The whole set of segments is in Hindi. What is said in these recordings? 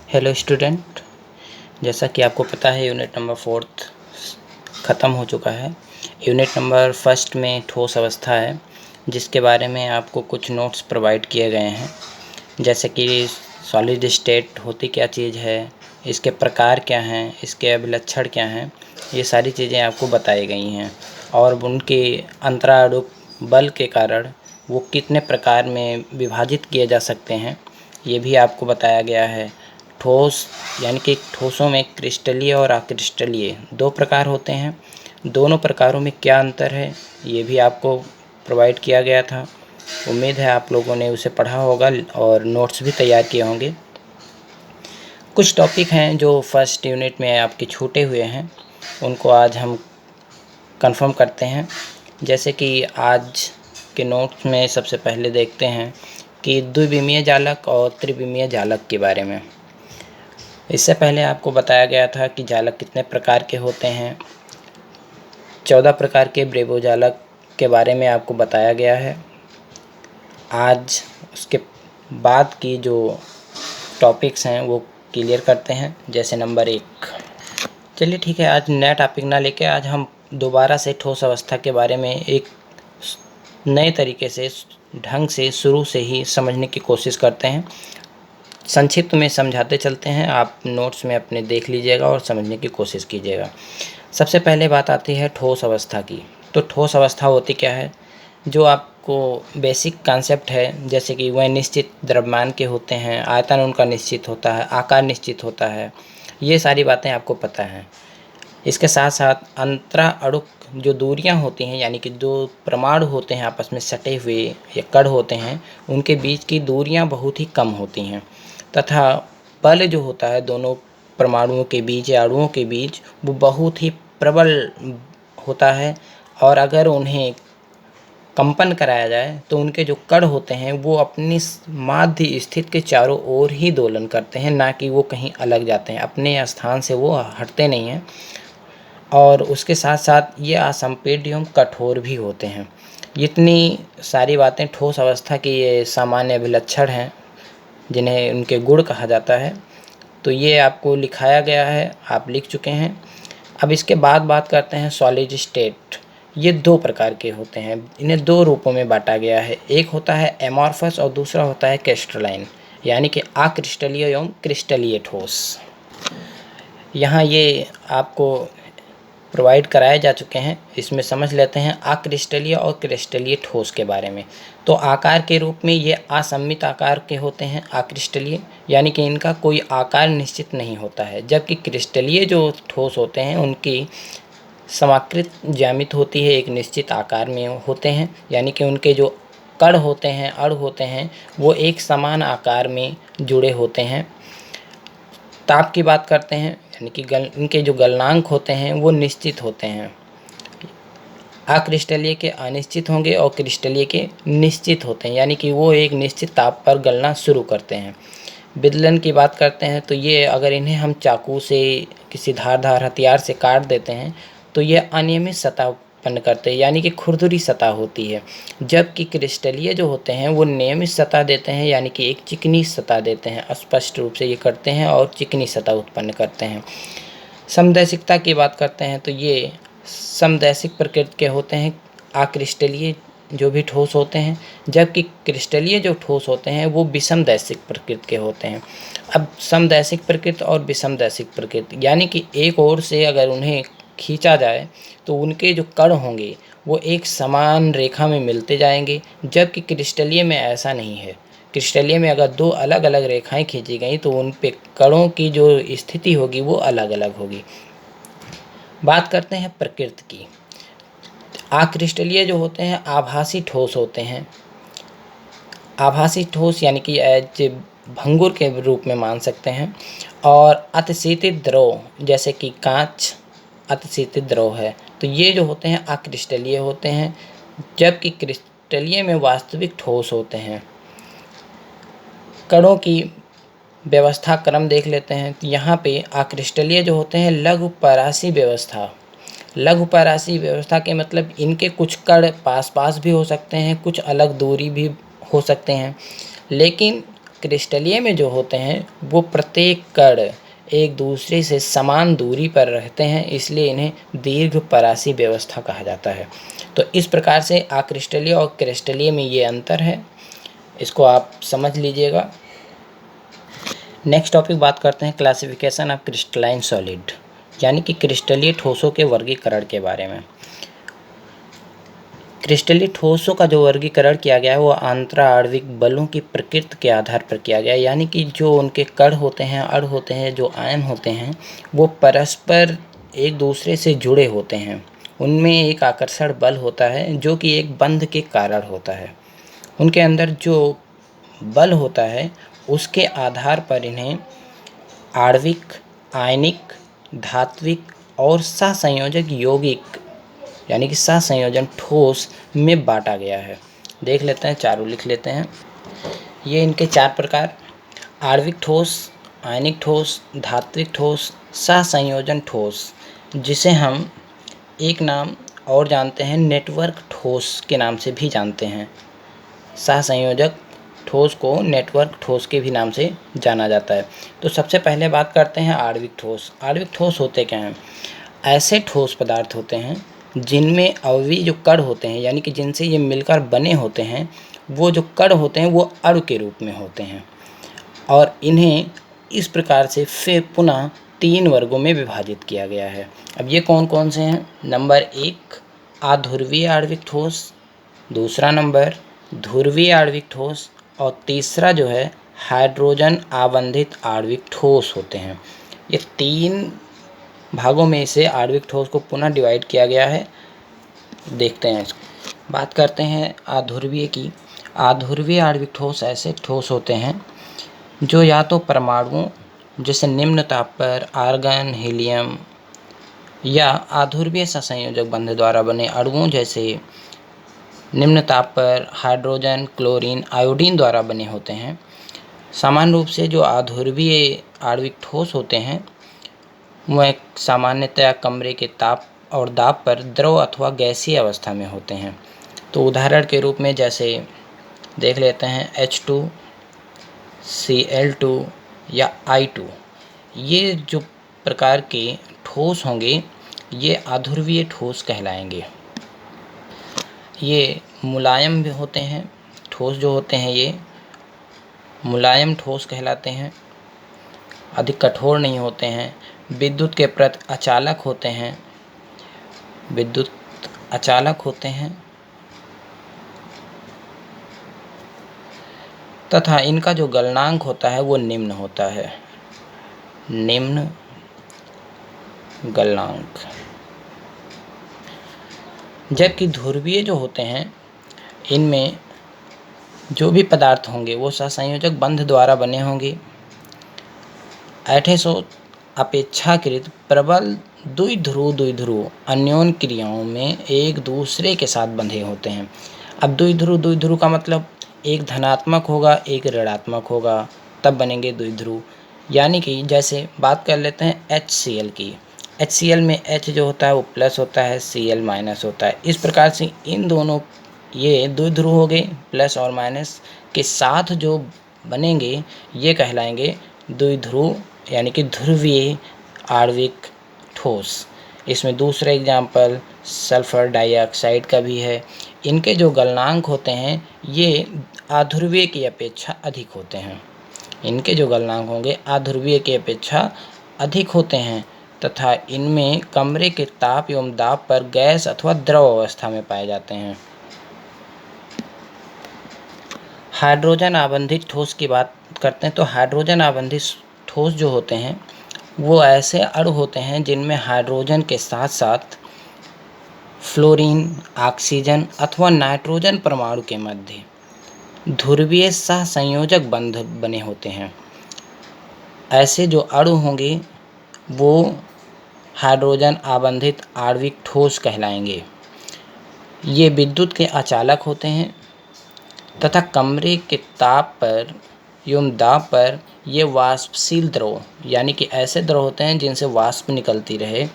हेलो स्टूडेंट, जैसा कि आपको पता है यूनिट नंबर 4 ख़त्म हो चुका है। यूनिट नंबर 1 में ठोस अवस्था है, जिसके बारे में आपको कुछ नोट्स प्रोवाइड किए गए हैं, जैसे कि सॉलिड स्टेट होती क्या चीज़ है, इसके प्रकार क्या हैं, इसके अभिलक्षण क्या हैं, ये सारी चीज़ें आपको बताई गई हैं। और उनके अंतरारूप बल के कारण वो कितने प्रकार में विभाजित किए जा सकते हैं, ये भी आपको बताया गया है। ठोस यानी कि ठोसों में क्रिस्टलीय और अक्रिस्टलीय दो प्रकार होते हैं। दोनों प्रकारों में क्या अंतर है, ये भी आपको प्रोवाइड किया गया था। उम्मीद है आप लोगों ने उसे पढ़ा होगा और नोट्स भी तैयार किए होंगे। कुछ टॉपिक हैं जो फर्स्ट यूनिट में आपके छूटे हुए हैं, उनको आज हम कंफर्म करते हैं। जैसे कि आज के नोट्स में सबसे पहले देखते हैं कि द्विविमीय जालक और त्रिविमीय जालक के बारे में। इससे पहले आपको बताया गया था कि जालक कितने प्रकार के होते हैं। 14 प्रकार के ब्रेबो जालक के बारे में आपको बताया गया है। आज उसके बाद की जो टॉपिक्स हैं वो क्लियर करते हैं। जैसे नंबर 1, चलिए ठीक है, आज नया टॉपिक ना लेके आज हम दोबारा से ठोस अवस्था के बारे में एक नए तरीके से ढंग से शुरू से ही समझने की कोशिश करते हैं। संक्षिप्त में समझाते चलते हैं, आप नोट्स में अपने देख लीजिएगा और समझने की कोशिश कीजिएगा। सबसे पहले बात आती है ठोस अवस्था की। तो ठोस अवस्था होती क्या है, जो आपको बेसिक कॉन्सेप्ट है, जैसे कि वह निश्चित द्रव्यमान के होते हैं, आयतन उनका निश्चित होता है, आकार निश्चित होता है, ये सारी बातें आपको पता हैं। इसके साथ साथ अंतरा अणुक जो दूरियां होती हैं, यानी कि जो परमाणु होते हैं आपस में सटे हुए या कण होते हैं, उनके बीच की दूरियां बहुत ही कम होती हैं। तथा बल जो होता है दोनों परमाणुओं के बीच या अणुओं के बीच, वो बहुत ही प्रबल होता है। और अगर उन्हें कंपन कराया जाए तो उनके जो कण होते हैं वो अपनी माध्य स्थिति के चारों ओर ही दोलन करते हैं, ना कि वो कहीं अलग जाते हैं, अपने स्थान से वो हटते नहीं हैं। और उसके साथ साथ ये असंपीड्य एवं कठोर भी होते हैं। इतनी सारी बातें ठोस अवस्था की ये सामान्य अभिलक्षण हैं, जिन्हें उनके गुण कहा जाता है। तो ये आपको लिखाया गया है, आप लिख चुके हैं। अब इसके बाद बात करते हैं सॉलिड स्टेट। ये दो प्रकार के होते हैं, इन्हें दो रूपों में बांटा गया है। एक होता है एमॉर्फस और दूसरा होता है क्रिस्टलाइन, यानी कि अक्रिस्टलीय एवं क्रिस्टलीय ठोस। यहाँ ये आपको प्रोवाइड कराए जा चुके हैं। इसमें समझ लेते हैं अक्रिस्टलीय और क्रिस्टलीय ठोस के बारे में। तो आकार के रूप में ये असममित आकार के होते हैं अक्रिस्टलीय, यानी कि इनका कोई आकार निश्चित नहीं होता है। जबकि क्रिस्टलीय जो ठोस होते हैं उनकी समाकृत ज्यामिति होती है, एक निश्चित आकार में होते हैं, यानी कि उनके जो कण होते हैं, अणु होते हैं, वो एक समान आकार में जुड़े होते हैं। ताप की बात करते हैं, यानी कि इनके जो गलनांक होते हैं वो निश्चित होते हैं। अक्रिस्टलीय के अनिश्चित होंगे और क्रिस्टलीय के निश्चित होते हैं, यानी कि वो एक निश्चित ताप पर गलना शुरू करते हैं। विदलन की बात करते हैं तो ये अगर इन्हें हम चाकू से किसी धारदार हथियार से काट देते हैं तो ये अनियमित सतह उत्पन्न करते हैं, यानी कि खुरदुरी सतह होती है। जबकि क्रिस्टलीय जो होते हैं वो नियमित सतह देते हैं, यानी कि एक चिकनी सतह देते हैं, स्पष्ट रूप से ये करते हैं और चिकनी सतह उत्पन्न करते हैं। समदैशिकता की बात करते हैं तो ये समदैशिक प्रकृति के होते हैं अक्रिस्टलीय जो भी ठोस होते हैं, जबकि क्रिस्टलीय जो ठोस होते हैं वो विषमदैशिक प्रकृति के होते हैं। अब समदैशिक प्रकृति और विषमदैशिक प्रकृति, यानी कि एक ओर से अगर उन्हें खींचा जाए तो उनके जो कण होंगे वो एक समान रेखा में मिलते जाएंगे, जबकि क्रिस्टलीय में ऐसा नहीं है। क्रिस्टलीय में अगर दो अलग अलग रेखाएं खींची गई तो उन पे कणों की जो स्थिति होगी वो अलग अलग होगी। बात करते हैं प्रकृति की। अक्रिस्टलीय जो होते हैं आभासी ठोस होते हैं। आभासी ठोस यानी कि एज भंगुर के रूप में मान सकते हैं। और अतिशीतित द्रव, जैसे कि कांच अतिशीतित द्रव है, तो ये जो होते हैं अक्रिस्टलीय होते हैं, जबकि क्रिस्टलीय में वास्तविक ठोस होते हैं। कणों की व्यवस्था क्रम देख लेते हैं। तो यहाँ पे अक्रिस्टलीय जो होते हैं लघु परासी व्यवस्था। लघु परासी व्यवस्था के मतलब इनके कुछ कण पास पास भी हो सकते हैं, कुछ अलग दूरी भी हो सकते हैं, लेकिन क्रिस्टलीय में जो होते हैं वो प्रत्येक कण एक दूसरे से समान दूरी पर रहते हैं, इसलिए इन्हें दीर्घपरासी व्यवस्था कहा जाता है। तो इस प्रकार से अक्रिस्टलीय और क्रिस्टलीय में ये अंतर है, इसको आप समझ लीजिएगा। नेक्स्ट टॉपिक बात करते हैं क्लासिफिकेशन ऑफ क्रिस्टलाइन सॉलिड, यानी कि क्रिस्टलीय ठोसों के वर्गीकरण के बारे में। क्रिस्टलीय ठोसों का जो वर्गीकरण किया गया है वो आंतराणविक बलों की प्रकृति के आधार पर किया गया है, यानी कि जो उनके कण होते हैं, अण होते हैं, जो आयन होते हैं वो परस्पर एक दूसरे से जुड़े होते हैं। उनमें एक आकर्षण बल होता है जो कि एक बंध के कारण होता है। उनके अंदर जो बल होता है उसके आधार पर इन्हें आणविक, आयनिक, धात्विक और सहसंयोजक यौगिक यानी कि सहसंयोजन ठोस में बांटा गया है। देख लेते हैं, चारों लिख लेते हैं। ये इनके 4 प्रकार: आणविक ठोस, आयनिक ठोस, धात्विक ठोस, सहसंयोजन ठोस, जिसे हम एक नाम और जानते हैं नेटवर्क ठोस के नाम से भी जानते हैं। सहसंयोजक ठोस को नेटवर्क ठोस के भी नाम से जाना जाता है। तो सबसे पहले बात करते हैं आणविक ठोस। आणविक ठोस होते क्या हैं? ऐसे ठोस पदार्थ होते हैं जिनमें अवयवी जो कण होते हैं, यानी कि जिनसे ये मिलकर बने होते हैं, वो जो कण होते हैं वो अणु के रूप में होते हैं और इन्हें इस प्रकार से फिर पुनः 3 वर्गों में विभाजित किया गया है। अब ये कौन कौन से हैं? नंबर 1 अध्रुवीय आणविक ठोस, दूसरा नंबर ध्रुवीय आणविक ठोस और तीसरा जो है हाइड्रोजन आबंधित आणविक ठोस होते हैं। ये 3 भागों में से आणविक ठोस को पुनः डिवाइड किया गया है। देखते हैं इसको। बात करते हैं अध्रुवीय की। अध्रुवीय आणविक ठोस ऐसे ठोस होते हैं जो या तो परमाणुओं जैसे निम्न ताप पर आर्गन, हीलियम या अध्रुवीय सहसंयोजक बंध द्वारा बने अणुओं जैसे निम्न ताप पर हाइड्रोजन, क्लोरीन, आयोडीन द्वारा बने होते हैं। सामान्य रूप से जो अध्रुवीय आणविक ठोस होते हैं वह सामान्यतया कमरे के ताप और दाब पर द्रव अथवा गैसीय अवस्था में होते हैं। तो उदाहरण के रूप में जैसे देख लेते हैं H2, Cl2 या I2। ये जो प्रकार के ठोस होंगे ये अध्रुवीय ठोस कहलाएंगे। ये मुलायम भी होते हैं, ठोस जो होते हैं ये मुलायम ठोस कहलाते हैं, अधिक कठोर नहीं होते हैं, विद्युत के प्रति अचालक होते हैं, विद्युत अचालक होते हैं तथा इनका जो गलनांक होता है वो निम्न होता है, निम्न गलनांक। जबकि ध्रुवीय जो होते हैं इनमें जो भी पदार्थ होंगे वो सहसंयोजक बंध द्वारा बने होंगे। ऐठे सो अपेक्षाकृत प्रबल द्विध्रुव अन्योन्य क्रियाओं में एक दूसरे के साथ बंधे होते हैं। अब द्विध्रुव का मतलब एक धनात्मक होगा, एक ऋणात्मक होगा, तब बनेंगे द्विध्रुव। यानी कि जैसे बात कर लेते हैं HCl की। HCl में H जो होता है वो प्लस होता है, Cl माइनस होता है। इस प्रकार से इन दोनों ये द्विध्रुव हो गए, प्लस और माइनस के साथ जो बनेंगे ये कहलाएंगे द्विध्रुव यानी कि ध्रुवीय आणविक ठोस। इसमें दूसरा एग्जाम्पल सल्फर डाइऑक्साइड का भी है। इनके जो गलनांक होते हैं ये अध्रुवीय की अपेक्षा अधिक होते हैं। इनके जो गलनांक होंगे अध्रुवीय की अपेक्षा अधिक होते हैं तथा इनमें कमरे के ताप एवं दाब पर गैस अथवा द्रव अवस्था में पाए जाते हैं। हाइड्रोजन आबंधित ठोस की बात करते हैं तो हाइड्रोजन आबंधित ठोस जो होते हैं वो ऐसे अणु होते हैं जिनमें हाइड्रोजन के साथ साथ फ्लोरीन, ऑक्सीजन अथवा नाइट्रोजन परमाणु के मध्य ध्रुवीय सहसंयोजक बंध बने होते हैं। ऐसे जो अणु होंगे वो हाइड्रोजन आबंधित आणविक ठोस कहलाएंगे। ये विद्युत के अचालक होते हैं तथा कमरे के ताप पर एवं दाब पर ये वाष्पशील द्रव यानी कि ऐसे द्रव होते हैं जिनसे वाष्प निकलती रहे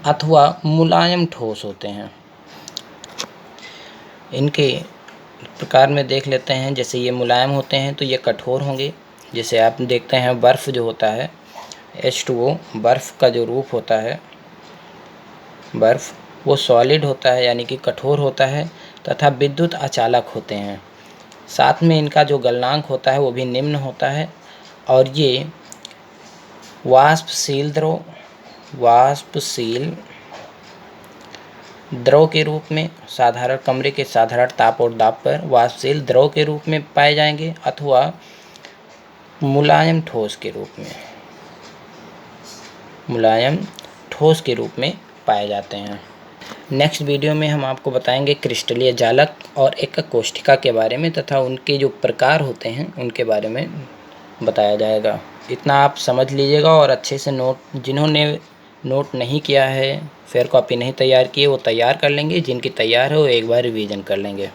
अथवा मुलायम ठोस होते हैं। इनके प्रकार में देख लेते हैं। जैसे ये मुलायम होते हैं तो ये कठोर होंगे, जैसे आप देखते हैं बर्फ़ जो होता है H2O, बर्फ़ का जो रूप होता है, बर्फ़ वो सॉलिड होता है यानी कि कठोर होता है तथा विद्युत अचालक होते हैं। साथ में इनका जो गलनांक होता है वो भी निम्न होता है और ये वाष्पशील द्रव के रूप में साधारण कमरे के साधारण ताप और दाब पर वाष्पशील द्रव के रूप में पाए जाएंगे अथवा मुलायम ठोस के रूप में पाए जाते हैं। नेक्स्ट वीडियो में हम आपको बताएंगे क्रिस्टलीय जालक और एकक कोष्ठिका के बारे में तथा उनके जो प्रकार होते हैं उनके बारे में बताया जाएगा। इतना आप समझ लीजिएगा और अच्छे से जिन्होंने नोट नहीं किया है, फेयर कॉपी नहीं तैयार की है, वो तैयार कर लेंगे। जिनकी तैयार है वो एक बार रिवीजन कर लेंगे।